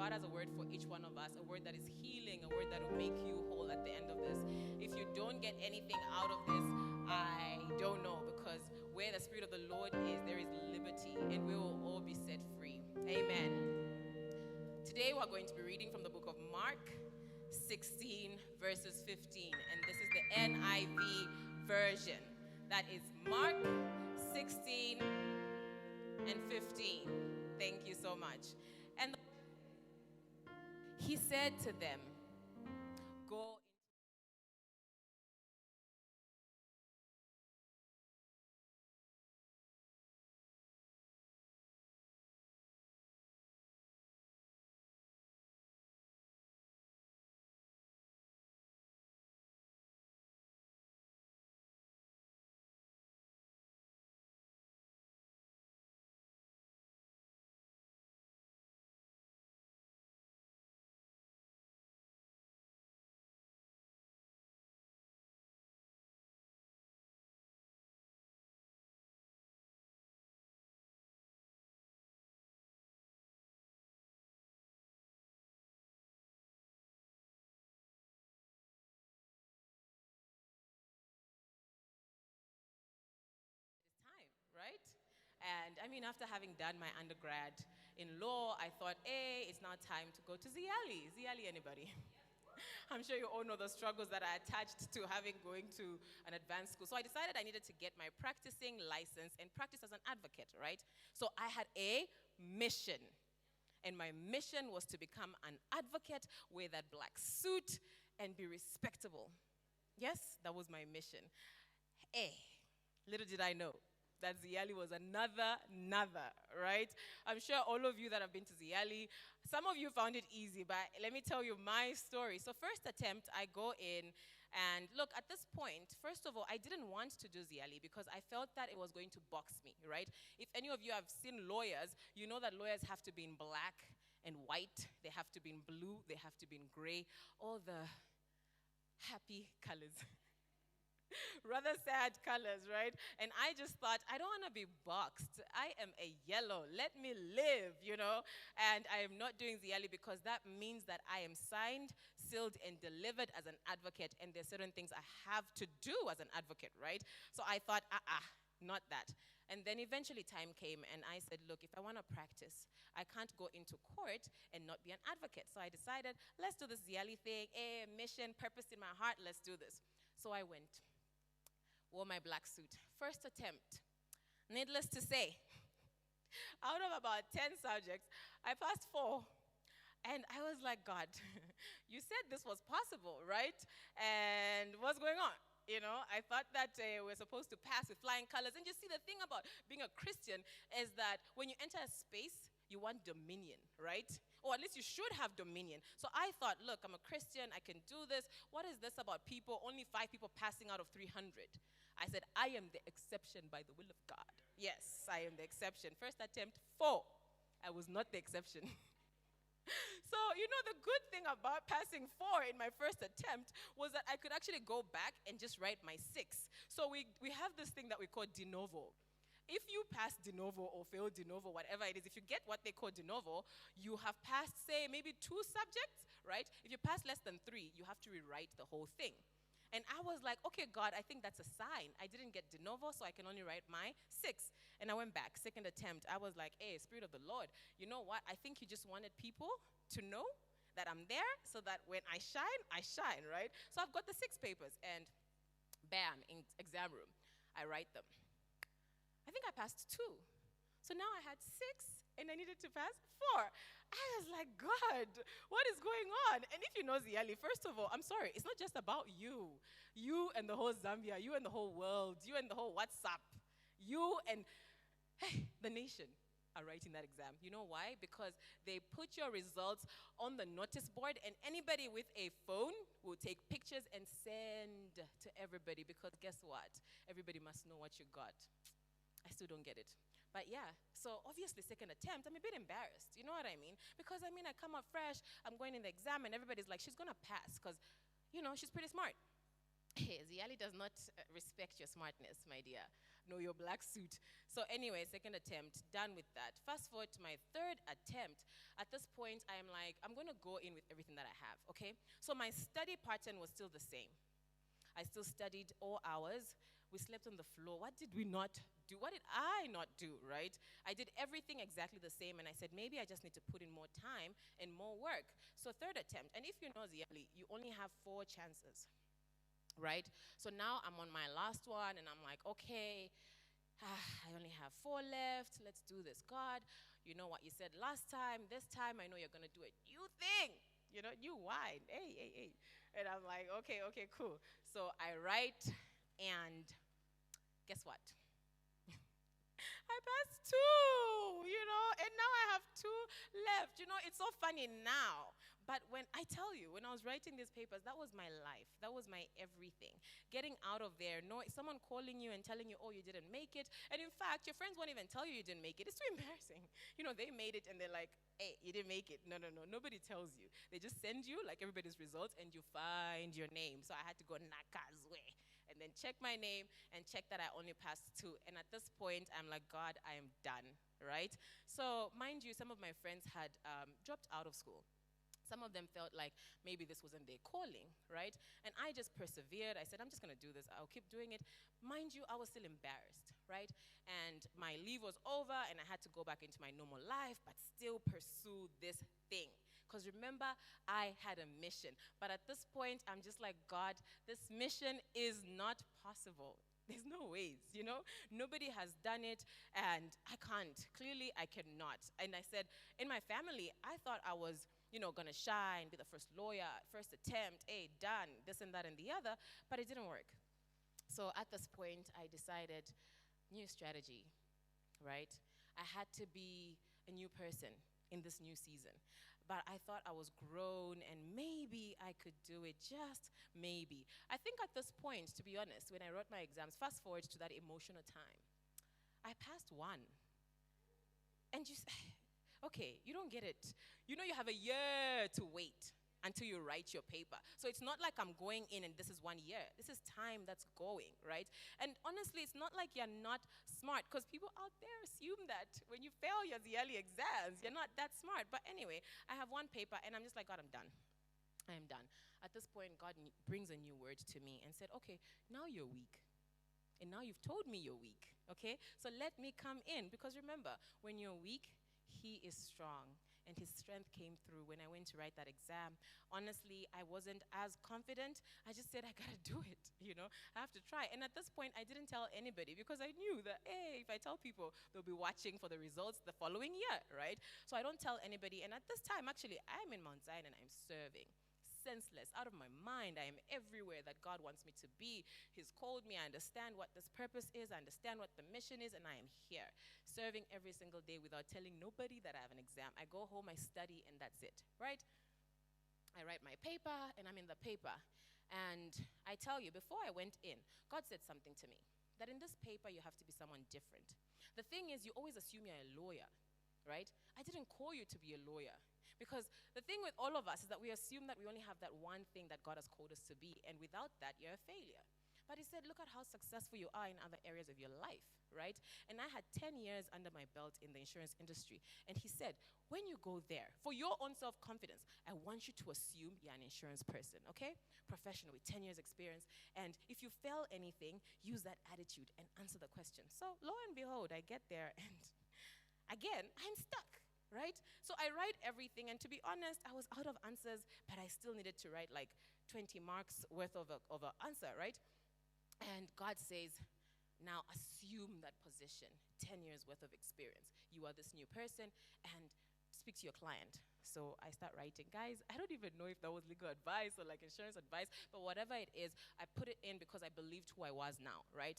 God has a word for each one of us, a word that is healing, a word that will make you whole at the end of this. If you don't get anything out of this, I don't know, because where the Spirit of the Lord is, there is liberty, and we will all be set free. Amen. Today we're going to be reading from the book of Mark 16 verses 15, and this is the NIV version. That is Mark 16 and 15. Thank you so much. And he said to them, go time, right? And I mean, after having done my undergrad in law, I thought, hey, it's now time to go to Ziali. Ziali, anybody? I'm sure you all know the struggles that are attached to going to an advanced school. So I decided I needed to get my practicing license and practice as an advocate, right? So I had a mission. And my mission was to become an advocate, wear that black suit, and be respectable. Yes, that was my mission. Little did I know that Ziali was another, right? I'm sure all of you that have been to Ziali, some of you found it easy, but let me tell you my story. So first attempt, I go in, and look, at this point, first of all, I didn't want to do Ziali because I felt that it was going to box me, right? If any of you have seen lawyers, you know that lawyers have to be in black and white, they have to be in blue, they have to be in gray, all the happy colors. Rather sad colors, right? And I just thought, I don't want to be boxed. I am a yellow. Let me live, you know? And I am not doing Ziali because that means that I am signed, sealed, and delivered as an advocate, and there's certain things I have to do as an advocate, right? So I thought, not that. And then eventually time came, and I said, look, if I want to practice, I can't go into court and not be an advocate. So I decided, let's do this Ziali thing, mission, purpose in my heart, let's do this. So I went. Wore my black suit. First attempt. Needless to say, out of about 10 subjects, I passed 4. And I was like, God, you said this was possible, right? And what's going on? You know, I thought that we're supposed to pass with flying colors. And you see, the thing about being a Christian is that when you enter a space, you want dominion, right? Or at least you should have dominion. So I thought, look, I'm a Christian, I can do this. What is this about people, only 5 people passing out of 300? I said, I am the exception by the will of God. Yes, I am the exception. First attempt, 4. I was not the exception. So, you know, the good thing about passing 4 in my first attempt was that I could actually go back and just write my 6. So we have this thing that we call de novo. If you pass de novo or fail de novo, whatever it is, if you get what they call de novo, you have passed, say, maybe 2 subjects, right? If you pass less than 3, you have to rewrite the whole thing. And I was like, okay, God, I think that's a sign. I didn't get de novo, so I can only write my 6. And I went back, second attempt. I was like, hey, Spirit of the Lord, you know what? I think you just wanted people to know that I'm there so that when I shine, right? So I've got the 6 papers, and bam, in exam room, I write them. I think I passed 2. So now I had 6, and I needed to pass 4. I was like, God, what is going on? And if you know Ziali, first of all, I'm sorry, it's not just about you. You and the whole Zambia, you and the whole world, you and the whole WhatsApp, you and the nation are writing that exam. You know why? Because they put your results on the notice board, and anybody with a phone will take pictures and send to everybody, because guess what? Everybody must know what you got. I still don't get it. But yeah, so obviously second attempt, I'm a bit embarrassed. You know what I mean? Because I mean, I come up fresh, I'm going in the exam, and everybody's like, she's going to pass because, you know, she's pretty smart. Hey, Ziali does not respect your smartness, my dear. know your black suit. So anyway, second attempt, done with that. Fast forward to my third attempt. At this point, I'm like, I'm going to go in with everything that I have, okay? So my study pattern was still the same. I still studied all hours. We slept on the floor. What did we not do? What did I not do, right? I did everything exactly the same, and I said, maybe I just need to put in more time and more work. So third attempt, and if you know Ziali, you only have 4 chances, right? So now I'm on my last one, and I'm like, okay, I only have 4 left. Let's do this. God, you know what you said last time. This time, I know you're going to do a new thing. You know, new wine. Hey, hey, hey. And I'm like, okay, cool. So I write, and guess what? I passed 2, and now I have 2 left. It's so funny now. But when I tell you, when I was writing these papers, that was my life. That was my everything. Getting out of there, someone calling you and telling you, oh, you didn't make it. And in fact, your friends won't even tell you didn't make it. It's too embarrassing. They made it and they're like, hey, you didn't make it. No. Nobody tells you. They just send you, like everybody's results, and you find your name. So I had to go Nakazwe and then check my name and check that I only passed 2. And at this point, I'm like, God, I am done, right? So mind you, some of my friends had dropped out of school. Some of them felt like maybe this wasn't their calling, right? And I just persevered. I said, I'm just going to do this. I'll keep doing it. Mind you, I was still embarrassed, right? And my leave was over, and I had to go back into my normal life, but still pursue this thing. Because remember, I had a mission. But at this point, I'm just like, God, this mission is not possible. There's no ways, Nobody has done it, and I can't. Clearly, I cannot. And I said, in my family, I thought I was going to shine, be the first lawyer, first attempt, hey, done, this and that and the other, but it didn't work. So at this point, I decided, new strategy, right? I had to be a new person in this new season. But I thought I was grown and maybe I could do it, just maybe. I think at this point, to be honest, when I wrote my exams, fast forward to that emotional time, I passed 1. And okay, you don't get it. You have a year to wait until you write your paper. So it's not like I'm going in and this is 1 year. This is time that's going, right? And honestly, it's not like you're not smart, because people out there assume that when you fail your yearly exams, you're not that smart. But anyway, I have 1 paper, and I'm just like, God, I'm done. I am done. At this point, God brings a new word to me and said, okay, now you're weak. And now you've told me you're weak, okay? So let me come in, because remember, when you're weak, He is strong. And His strength came through when I went to write that exam. Honestly, I wasn't as confident. I just said, I gotta do it, I have to try. And at this point, I didn't tell anybody, because I knew that, hey, if I tell people, they'll be watching for the results the following year, right? So I don't tell anybody. And at this time, actually, I'm in Mount Zion and I'm serving. Senseless, out of my mind. I am everywhere that God wants me to be. He's called me. I understand what this purpose is. I understand what the mission is, and I am here, serving every single day without telling nobody that I have an exam. I go home, I study, and that's it, right? I write my paper, and I'm in the paper. And I tell you, before I went in, God said something to me, that in this paper, you have to be someone different. The thing is, you always assume you're a lawyer, right? I didn't call you to be a lawyer. Because the thing with all of us is that we assume that we only have that one thing that God has called us to be, and without that, you're a failure. But He said, look at how successful you are in other areas of your life, right? And I had 10 years under my belt in the insurance industry. And He said, when you go there, for your own self-confidence, I want you to assume you're an insurance person, okay? Professional with 10 years experience. And if you fail anything, use that attitude and answer the question. So lo and behold, I get there, and again, I'm stuck. Right? So I write everything, and to be honest, I was out of answers, but I still needed to write like 20 marks worth of an answer, right? And God says, now assume that position, 10 years worth of experience. You are this new person, and speak to your client. So I start writing. Guys, I don't even know if that was legal advice or like insurance advice, but whatever it is, I put it in because I believed who I was now, right?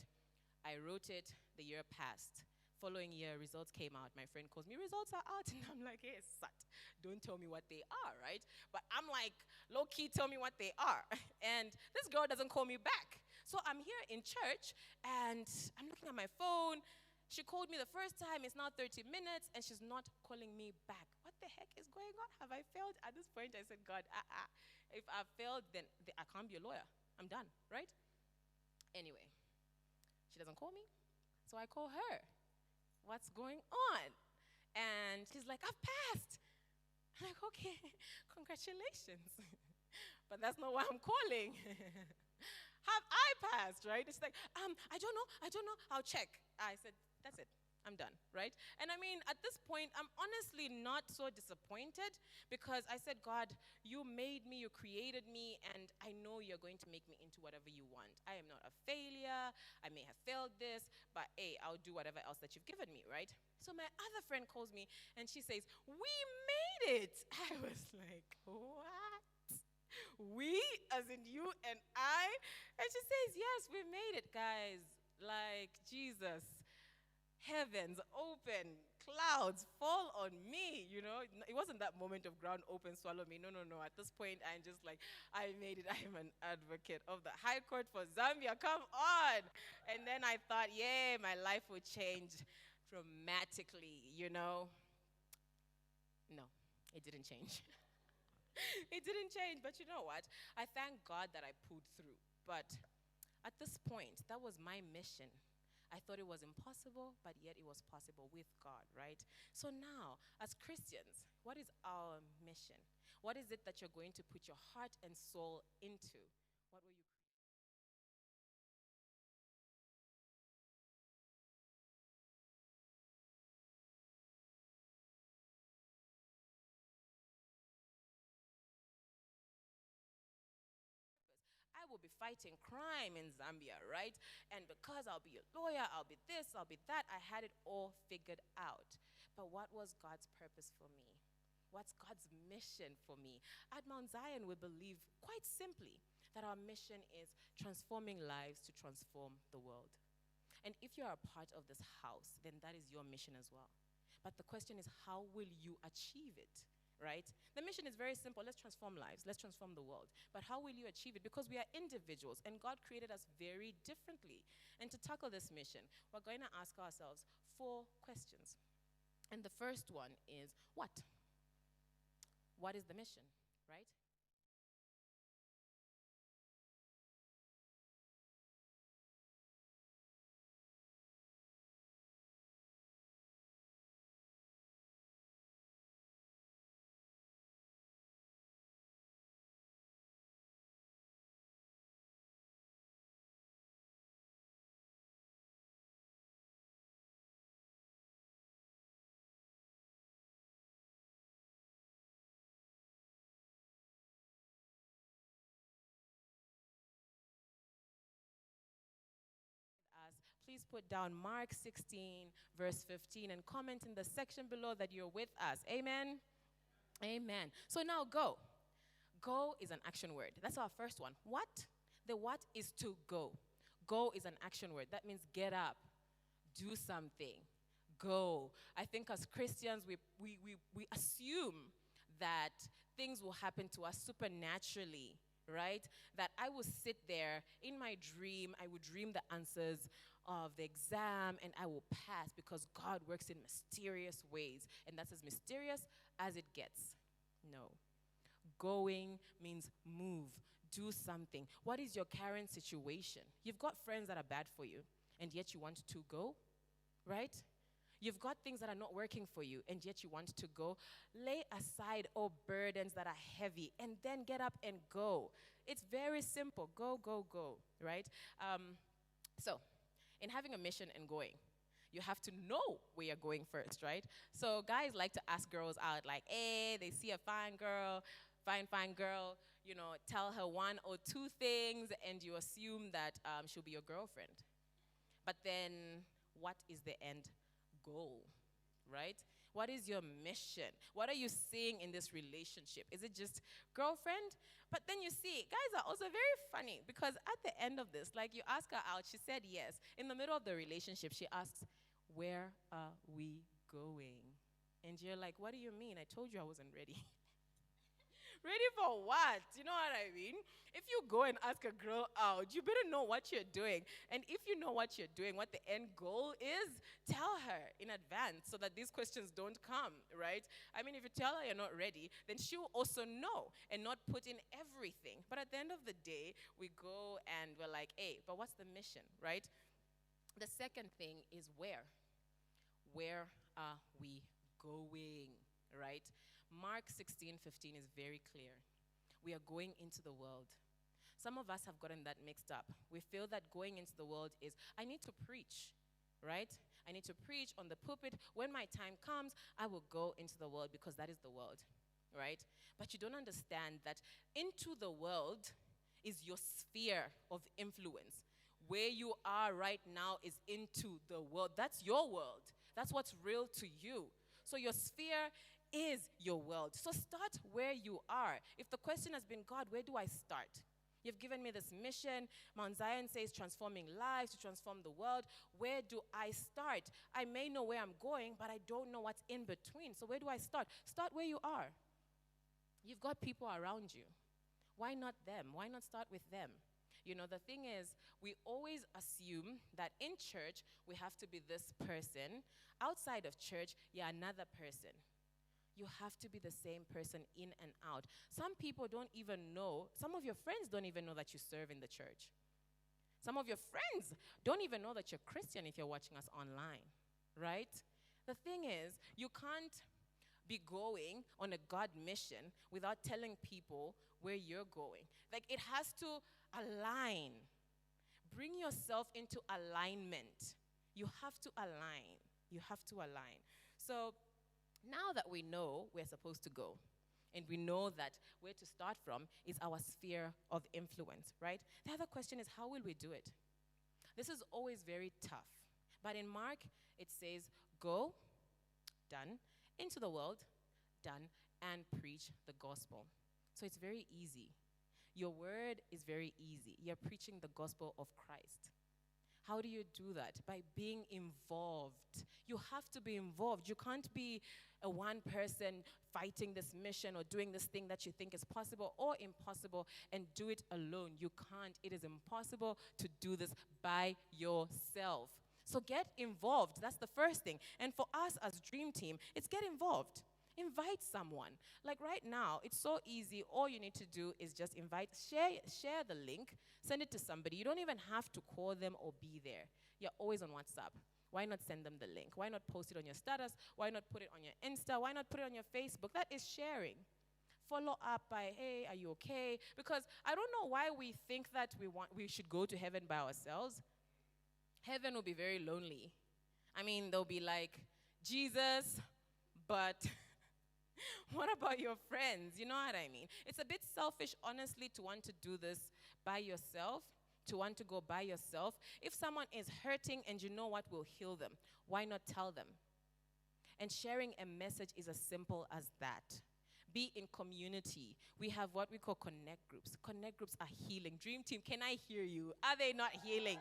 I wrote it, the year passed. Following year, results came out. My friend calls me, results are out. And I'm like, hey, sat, don't tell me what they are, right? But I'm like, low-key, tell me what they are. And this girl doesn't call me back. So I'm here in church, and I'm looking at my phone. She called me the first time. It's now 30 minutes, and she's not calling me back. What the heck is going on? Have I failed? At this point, I said, God, if I've failed, then I can't be a lawyer. I'm done, right? Anyway, she doesn't call me. So I call her. What's going on? And she's like, I've passed. I'm like, okay, congratulations. But that's not why I'm calling. Have I passed, right? It's like, I don't know, I'll check. I said, that's it. I'm done, right? And I mean, at this point, I'm honestly not so disappointed because I said, God, you made me, you created me, and I know you're going to make me into whatever you want. I am not a failure. I may have failed this, but hey, I'll do whatever else that you've given me, right? So my other friend calls me and she says, we made it. I was like, what? We, as in you and I? And she says, yes, we made it, guys. Like, Jesus. Heavens open, clouds fall on me, you know. It wasn't that moment of ground open, swallow me. No, no, no. At this point, I'm just like, I made it. I am an advocate of the High Court for Zambia. Come on. And then I thought, yeah, my life would change dramatically, you know. No, it didn't change. It didn't change, but you know what? I thank God that I pulled through. But at this point, that was my mission. I thought it was impossible, but yet it was possible with God, right? So now, as Christians, what is our mission? What is it that you're going to put your heart and soul into? What will you I will be fighting crime in Zambia, right? And because I'll be a lawyer, I'll be this, I'll be that. I had it all figured out. But what was God's purpose for me? What's God's mission for me? At Mount Zion, we believe quite simply that our mission is transforming lives to transform the world. And if you are a part of this house, then that is your mission as well. But the question is, how will you achieve it? Right? The mission is very simple. Let's transform lives. Let's transform the world. But how will you achieve it? Because we are individuals and God created us very differently. And to tackle this mission, we're going to ask ourselves 4 questions. And the first one is what? What is the mission, right? Us, please put down Mark 16, verse 15, and comment in the section below that you're with us. Amen. Amen. So now go. Go is an action word. That's our first one. What? The what is to go. Go is an action word. That means get up, do something, go. I think as Christians, we assume that things will happen to us supernaturally, right? That I will sit there in my dream, I will dream the answers of the exam, and I will pass because God works in mysterious ways. And that's as mysterious as it gets. No. Going means move, do something. What is your current situation? You've got friends that are bad for you, and yet you want to go, right? You've got things that are not working for you, and yet you want to go. Lay aside all burdens that are heavy, and then get up and go. It's very simple. Go, go, go, right? So, in having a mission and going, you have to know where you're going first, right? So guys like to ask girls out, like, hey, they see a fine girl, fine girl, you know, tell her 1 or 2 things, and you assume that she'll be your girlfriend. But then, what is the end goal, right? What is your mission? What are you seeing in this relationship? Is it just girlfriend? But then you see, guys are also very funny because at the end of this, like you ask her out, she said yes. In the middle of the relationship, she asks, where are we going? And you're like, what do you mean? I told you I wasn't ready. Ready for what? You know what I mean? If you go and ask a girl out, you better know what you're doing. And if you know what you're doing, what the end goal is, tell her in advance so that these questions don't come, right? I mean, if you tell her you're not ready, then she'll also know and not put in everything. But at the end of the day, we go and we're like, hey, but what's the mission, right? The second thing is where. Where are we going, right? Mark 16:15 is very clear. We are going into the world. Some of us have gotten that mixed up. We feel that going into the world is, I need to preach, right? I need to preach on the pulpit. When my time comes, I will go into the world because that is the world, right? But you don't understand that into the world is your sphere of influence. Where you are right now is into the world. That's your world. That's what's real to you. So your sphere is your world. So start where you are. If the question has been, God, where do I start? You've given me this mission. Mount Zion says transforming lives to transform the world. Where do I start? I may know where I'm going, but I don't know what's in between. So where do I start? Start where you are. You've got people around you. Why not them? Why not start with them? You know, the thing is, we always assume that in church, we have to be this person. Outside of church, you're another person. You have to be the same person in and out. Some people don't even know, some of your friends don't even know that you serve in the church. Some of your friends don't even know that you're Christian if you're watching us online, right? The thing is, you can't be going on a God mission without telling people where you're going. Like, it has to align. Bring yourself into alignment. You have to align. You have to align. So now that we know we're supposed to go, and we know that where to start from is our sphere of influence, right? The other question is, how will we do it? This is always very tough. But in Mark, it says, go, done, into the world, done, and preach the gospel. So it's very easy. Your word is very easy. You're preaching the gospel of Christ. How do you do that? By being involved. You have to be involved. You can't be a one person fighting this mission or doing this thing that you think is possible or impossible and do it alone. You can't. It is impossible to do this by yourself. So get involved. That's the first thing. And for us as Dream Team, it's get involved. Invite someone. Like right now, it's so easy. All you need to do is just invite, share the link, send it to somebody. You don't even have to call them or be there. You're always on WhatsApp. Why not send them the link? Why not post it on your status? Why not put it on your Insta? Why not put it on your Facebook? That is sharing. Follow up by, hey, are you okay? Because I don't know why we think that we should go to heaven by ourselves. Heaven will be very lonely. I mean, they'll be like, Jesus, but what about your friends? You know what I mean? It's a bit selfish, honestly, to want to do this by yourself, to want to go by yourself. If someone is hurting and you know what will heal them, why not tell them? And sharing a message is as simple as that. Be in community. We have what we call connect groups. Connect groups are healing. Dream Team, can I hear you? Are they not healing?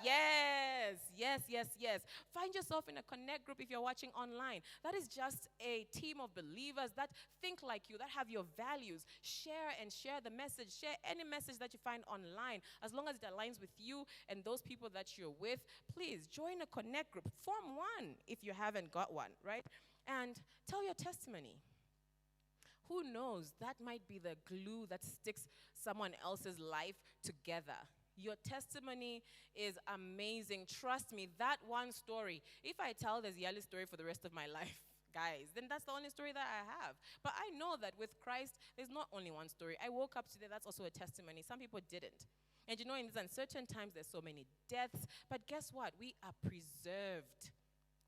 Yes, yes, yes, yes. Find yourself in a connect group if you're watching online. That is just a team of believers that think like you, that have your values. Share the message. Share any message that you find online. As long as it aligns with you and those people that you're with, please join a connect group. Form one if you haven't got one, right? And tell your testimony. Who knows? That might be the glue that sticks someone else's life together. Your testimony is amazing. Trust me, that one story, if I tell the Ziali story for the rest of my life, guys, then that's the only story that I have. But I know that with Christ, there's not only one story. I woke up today, that's also a testimony. Some people didn't. And you know, in these uncertain times, there's so many deaths. But guess what? We are preserved.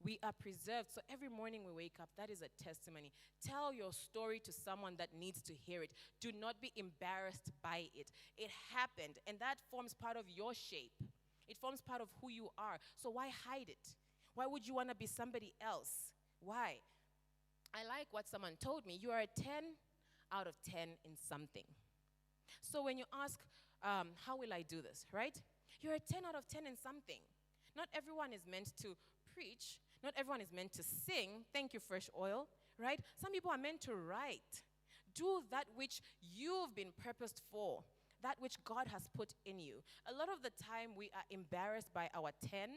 We are preserved. So every morning we wake up, that is a testimony. Tell your story to someone that needs to hear it. Do not be embarrassed by it. It happened, and that forms part of your shape. It forms part of who you are. So why hide it? Why would you want to be somebody else? Why? I like what someone told me. You are a 10 out of 10 in something. So when you ask, how will I do this, right? You're a 10 out of 10 in something. Not everyone is meant to preach. Not everyone is meant to sing. Thank you, Fresh Oil, right? Some people are meant to write. Do that which you've been purposed for, that which God has put in you. A lot of the time, we are embarrassed by our 10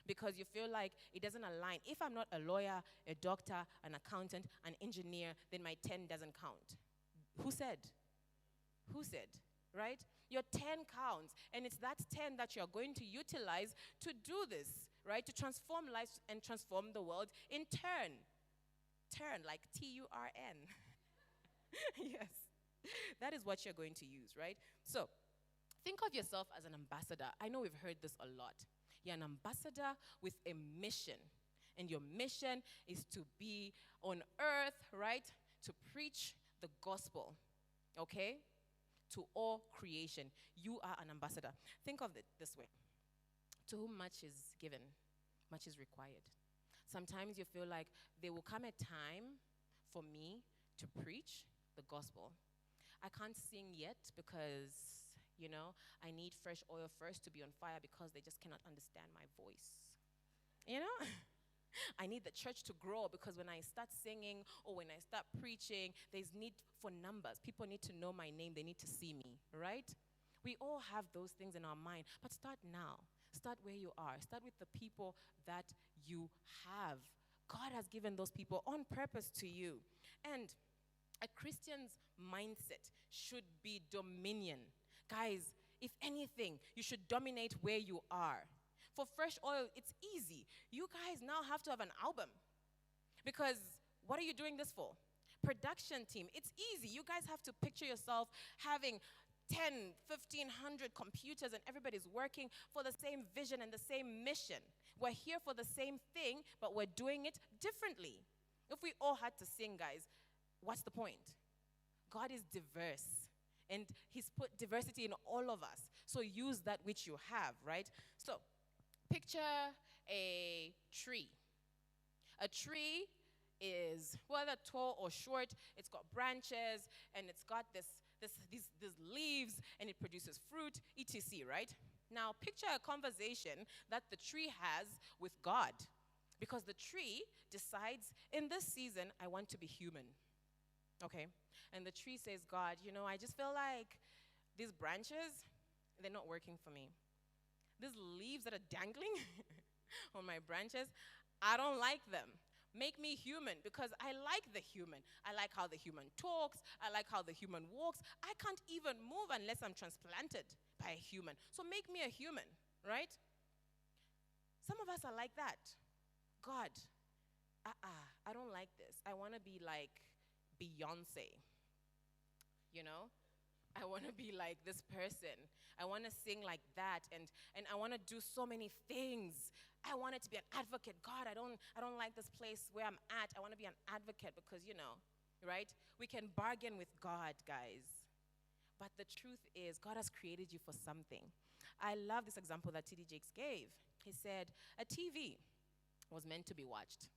because you feel like it doesn't align. If I'm not a lawyer, a doctor, an accountant, an engineer, then my 10 doesn't count. Who said? Who said, right? Your 10 counts. And it's that 10 that you're going to utilize to do this, right? To transform lives and transform the world in turn. Turn, like Turn. Yes. That is what you're going to use, right? So, think of yourself as an ambassador. I know we've heard this a lot. You're an ambassador with a mission. And your mission is to be on earth, right? To preach the gospel, okay? To all creation. You are an ambassador. Think of it this way. To whom much is given, much is required. Sometimes you feel like there will come a time for me to preach the gospel. I can't sing yet because, I need fresh oil first to be on fire because they just cannot understand my voice. I need the church to grow because when I start singing or when I start preaching, there's need for numbers. People need to know my name. They need to see me, right? We all have those things in our mind, but start now. Start where you are. Start with the people that you have. God has given those people on purpose to you. And a Christian's mindset should be dominion. Guys, if anything, you should dominate where you are. For Fresh Oil, it's easy. You guys now have to have an album. Because what are you doing this for? Production team, it's easy. You guys have to picture yourself having 10, 1,500 computers and everybody's working for the same vision and the same mission. We're here for the same thing, but we're doing it differently. If we all had to sing, guys, what's the point? God is diverse, and he's put diversity in all of us. So use that which you have, right? So picture a tree. A tree is, whether tall or short, it's got branches, and it's got these leaves, and it produces fruit, etc., right? Now, picture a conversation that the tree has with God. Because the tree decides, in this season, I want to be human. Okay? And the tree says, God, I just feel like these branches, they're not working for me. These leaves that are dangling on my branches, I don't like them. Make me human because I like the human. I like how the human talks. I like how the human walks. I can't even move unless I'm transplanted by a human. So make me a human, right? Some of us are like that. God, I don't like this. I want to be like Beyonce, I want to be like this person. I want to sing like that, and I want to do so many things. I want it to be an advocate. God, I don't like this place where I'm at. I want to be an advocate because, right? We can bargain with God, guys. But the truth is, God has created you for something. I love this example that T.D. Jakes gave. He said, a TV was meant to be watched.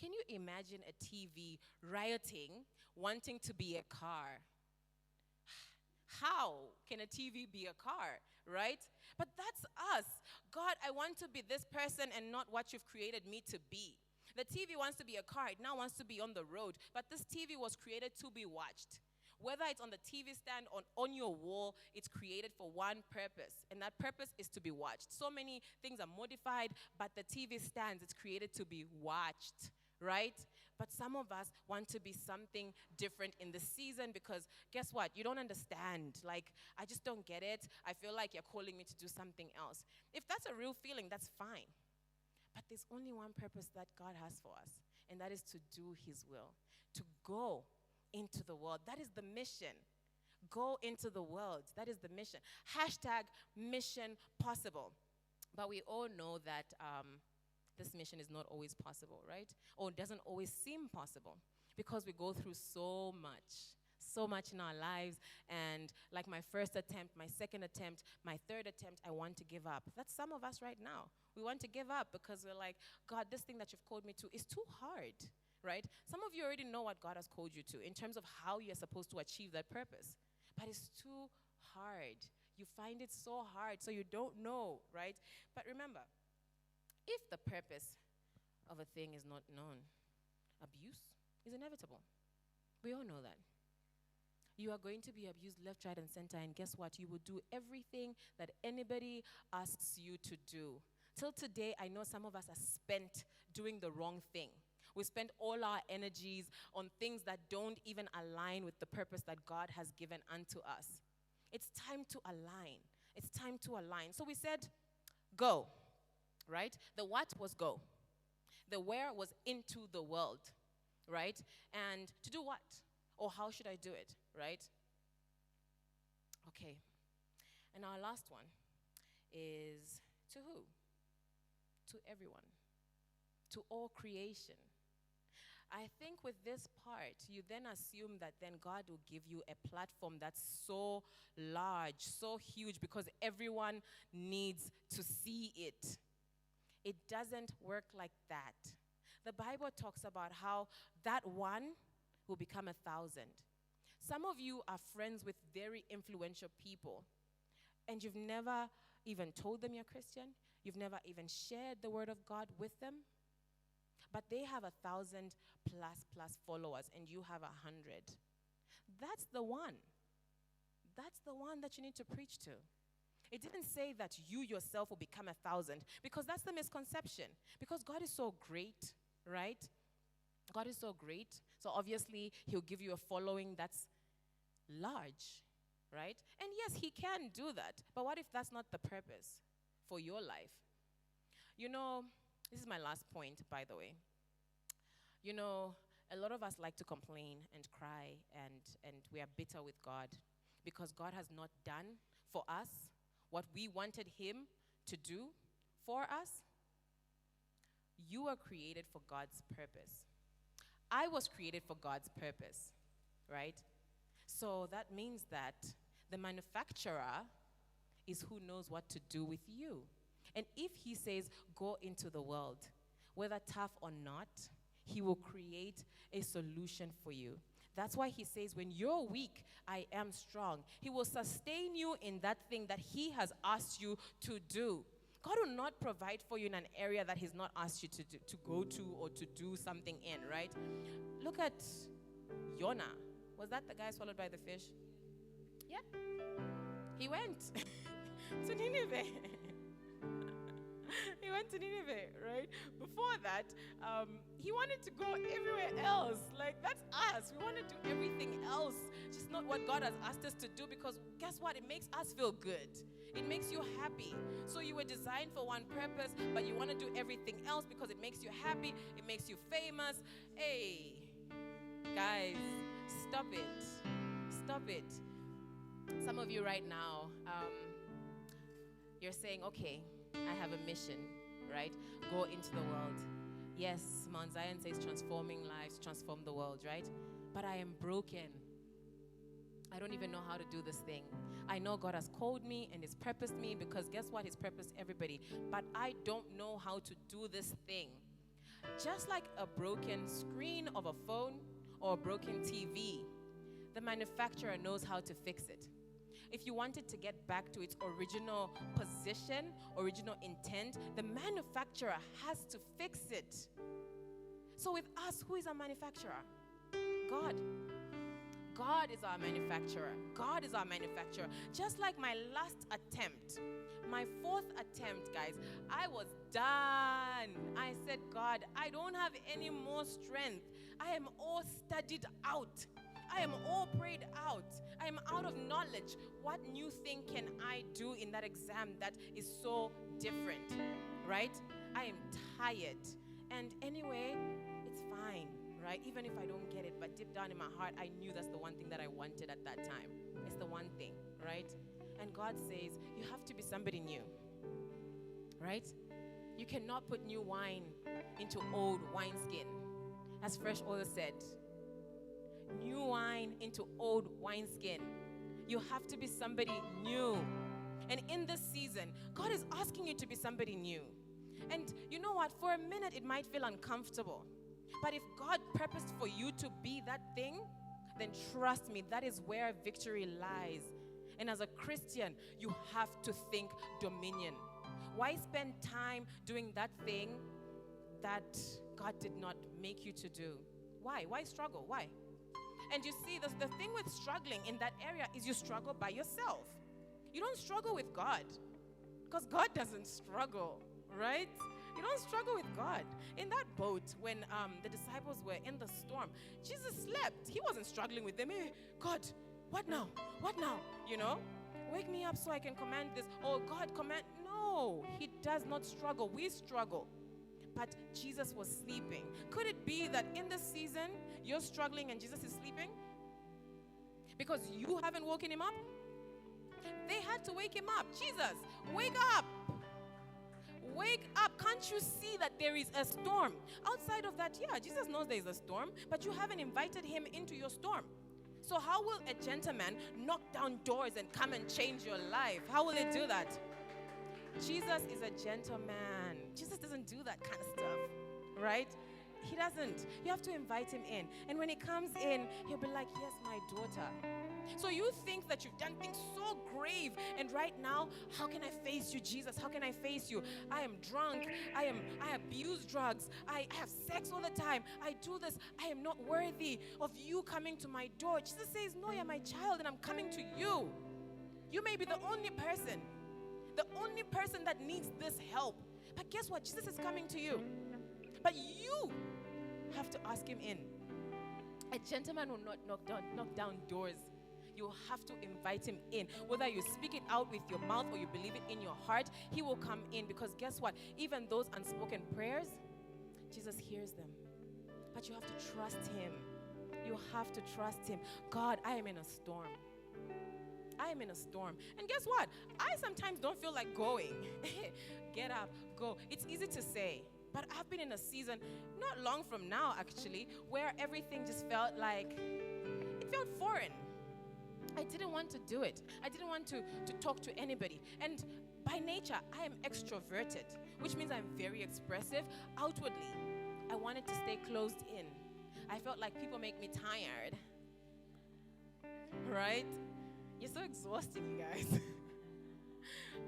Can you imagine a TV rioting, wanting to be a car? How can a TV be a car, right? But that's us. God, I want to be this person and not what you've created me to be. The TV wants to be a car. It now wants to be on the road. But this TV was created to be watched. Whether it's on the TV stand or on your wall, it's created for one purpose. And that purpose is to be watched. So many things are modified, but the TV stands, it's created to be watched, right? But some of us want to be something different in the season because guess what? You don't understand. Like, I just don't get it. I feel like you're calling me to do something else. If that's a real feeling, that's fine. But there's only one purpose that God has for us, and that is to do his will, to go into the world. That is the mission. Go into the world. That is the mission. Hashtag mission possible. But we all know that this mission is not always possible, right? Or it doesn't always seem possible because we go through so much in our lives. And like my first attempt, my second attempt, my third attempt, I want to give up. That's some of us right now. We want to give up because we're like, God, this thing that you've called me to is too hard, right? Some of you already know what God has called you to in terms of how you're supposed to achieve that purpose. But it's too hard. You find it so hard, so you don't know, right? But remember, if the purpose of a thing is not known, abuse is inevitable. We all know that. You are going to be abused left, right, and center, and guess what? You will do everything that anybody asks you to do. Till today, I know some of us are spent doing the wrong thing. We spend all our energies on things that don't even align with the purpose that God has given unto us. It's time to align. It's time to align. So we said, go, right? The what was go. The where was into the world, right? And to do what? Or how should I do it, right? Okay. And our last one is to who? To everyone. To all creation. I think with this part, you then assume that then God will give you a platform that's so large, so huge, because everyone needs to see it. It doesn't work like that. The Bible talks about how that one will become 1,000. Some of you are friends with very influential people, and you've never even told them you're Christian. You've never even shared the word of God with them. But they have 1,000 plus followers, and you have 100. That's the one. That's the one that you need to preach to. It didn't say that you yourself will become 1,000, because that's the misconception. Because God is so great, right? God is so great. So obviously, he'll give you a following that's large, right? And yes, he can do that. But what if that's not the purpose for your life? You know, this is my last point, by the way. You know, a lot of us like to complain and cry, and we are bitter with God because God has not done for us what we wanted him to do for us. You are created for God's purpose. I was created for God's purpose, right? So that means that the manufacturer is who knows what to do with you. And if he says, go into the world, whether tough or not, he will create a solution for you. That's why he says, when you're weak, I am strong. He will sustain you in that thing that he has asked you to do. God will not provide for you in an area that he's not asked you to go to or to do something in, right? Look at Jonah. Was that the guy swallowed by the fish? Yeah. He went to Nineveh. He went to Nineveh, right? Before that, he wanted to go everywhere else. Like, that's us. We want to do everything else, just not what God has asked us to do, because guess what? It makes us feel good. It makes you happy. So you were designed for one purpose, but you want to do everything else because it makes you happy. It makes you famous. Hey, guys, stop it. Stop it. Some of you right now, you're saying, okay, I have a mission, right? Go into the world. Yes, Mount Zion says transforming lives, transform the world, right? But I am broken. I don't even know how to do this thing. I know God has called me and He's purposed me, because guess what? He's purposed everybody. But I don't know how to do this thing. Just like a broken screen of a phone or a broken TV, the manufacturer knows how to fix it. If you want it to get back to its original position, original intent, the manufacturer has to fix it. So with us, who is our manufacturer? God. God is our manufacturer. God is our manufacturer. Just like my last attempt, my fourth attempt, guys, I was done. I said, God, I don't have any more strength. I am all studied out. I am all prayed out. I am out of knowledge. What new thing can I do in that exam that is so different, right? I am tired. And anyway, it's fine, right? Even if I don't get it, but deep down in my heart, I knew that's the one thing that I wanted at that time. It's the one thing, right? And God says, you have to be somebody new, right? You cannot put new wine into old wineskin. As Fresh Oil said, new wine into old wineskin. You have to be somebody new. And in this season, God is asking you to be somebody new. And you know what? For a minute, it might feel uncomfortable. But if God purposed for you to be that thing, then trust me, that is where victory lies. And as a Christian, you have to think dominion. Why spend time doing that thing that God did not make you to do? Why? Why struggle? Why? And you see, the thing with struggling in that area is you struggle by yourself. You don't struggle with God, because God doesn't struggle, right? You don't struggle with God. In that boat, when the disciples were in the storm, Jesus slept. He wasn't struggling with them. Hey, God, what now? What now? You know? wake me up so I can command this. Oh, God, command. No, he does not struggle. We struggle. But Jesus was sleeping. Could it be that in this season, you're struggling and Jesus is sleeping? Because you haven't woken him up? They had to wake him up. Jesus, wake up. Wake up. Can't you see that there is a storm? Outside of that, yeah, Jesus knows there is a storm, but you haven't invited him into your storm. So how will a gentleman knock down doors and come and change your life? How will it do that? Jesus is a gentleman. Jesus doesn't do that kind of stuff, right? He doesn't. You have to invite him in. And when he comes in, he'll be like, yes, my daughter. So you think that you've done things so grave, and right now, how can I face you, Jesus? How can I face you? I am drunk. I abuse drugs. I have sex all the time. I do this. I am not worthy of you coming to my door. Jesus says, no, you're my child, and I'm coming to you. You may be the only person that needs this help. But guess what? Jesus is coming to you. But you have to ask him in. A gentleman will not knock down doors. You have to invite him in. Whether you speak it out with your mouth or you believe it in your heart, he will come in. Because guess what? Even those unspoken prayers, Jesus hears them. But you have to trust him. You have to trust him. God, I am in a storm. I am in a storm. And guess what? I sometimes don't feel like going. Get up, go. It's easy to say. But I've been in a season, not long from now actually, where everything just felt like, it felt foreign. I didn't want to do it. I didn't want to talk to anybody. And by nature, I am extroverted, which means I'm very expressive. Outwardly, I wanted to stay closed in. I felt like people make me tired. Right? You're so exhausting, you guys.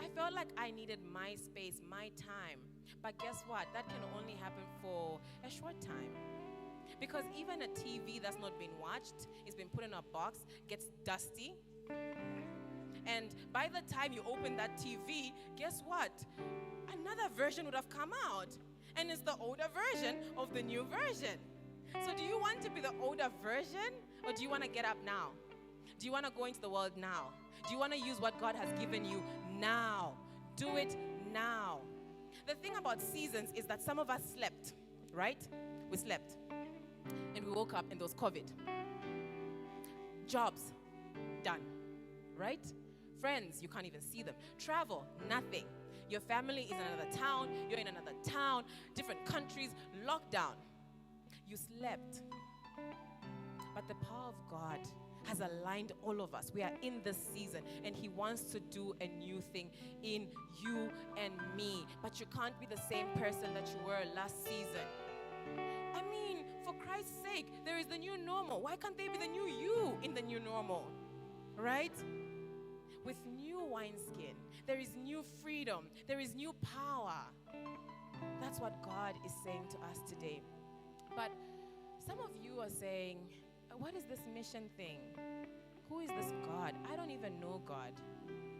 I felt like I needed my space, my time. But guess what? That can only happen for a short time. Because even a TV that's not been watched, it's been put in a box, gets dusty. And by the time you open that TV, guess what? Another version would have come out. And it's the older version of the new version. So do you want to be the older version? Or do you want to get up now? Do you want to go into the world now? Do you want to use what God has given you now? Do it now. The thing about seasons is that some of us slept, right? We slept. And we woke up and there was COVID. Jobs, done, right? Friends, you can't even see them. Travel, nothing. Your family is in another town. You're in another town, different countries, lockdown. You slept. But the power of God has aligned all of us. We are in this season, and he wants to do a new thing in you and me. But you can't be the same person that you were last season. I mean, for Christ's sake, there is the new normal. Why can't there be the new you in the new normal? Right? With new wineskin, there is new freedom. There is new power. That's what God is saying to us today. But some of you are saying, what is this mission thing? Who is this God? I don't even know God,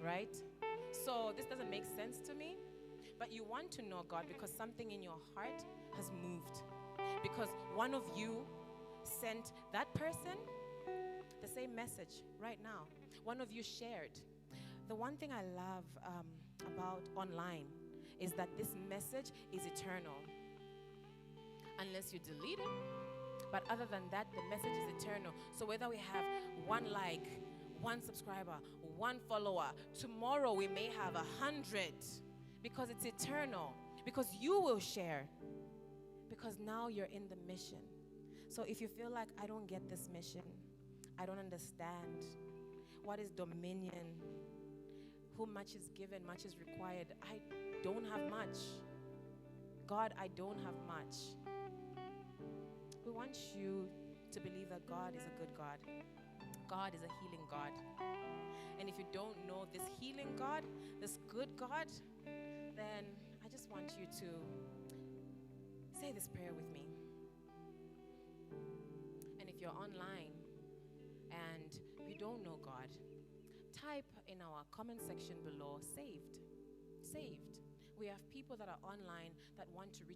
right? So this doesn't make sense to me. But you want to know God because something in your heart has moved. Because one of you sent that person the same message right now. One of you shared. The one thing I love about online is that this message is eternal. Unless you delete it. But other than that, the message is eternal. So whether we have 1 like, 1 subscriber, 1 follower, tomorrow we may have 100 because it's eternal. Because you will share. Because now you're in the mission. So if you feel like, I don't get this mission, I don't understand. What is dominion? Who much is given, much is required. I don't have much. God, I don't have much. We want you to believe that God is a good God. God is a healing God. And if you don't know this healing God, this good God, then I just want you to say this prayer with me. And if you're online and you don't know God, type in our comment section below, saved. Saved. We have people that are online that want to reach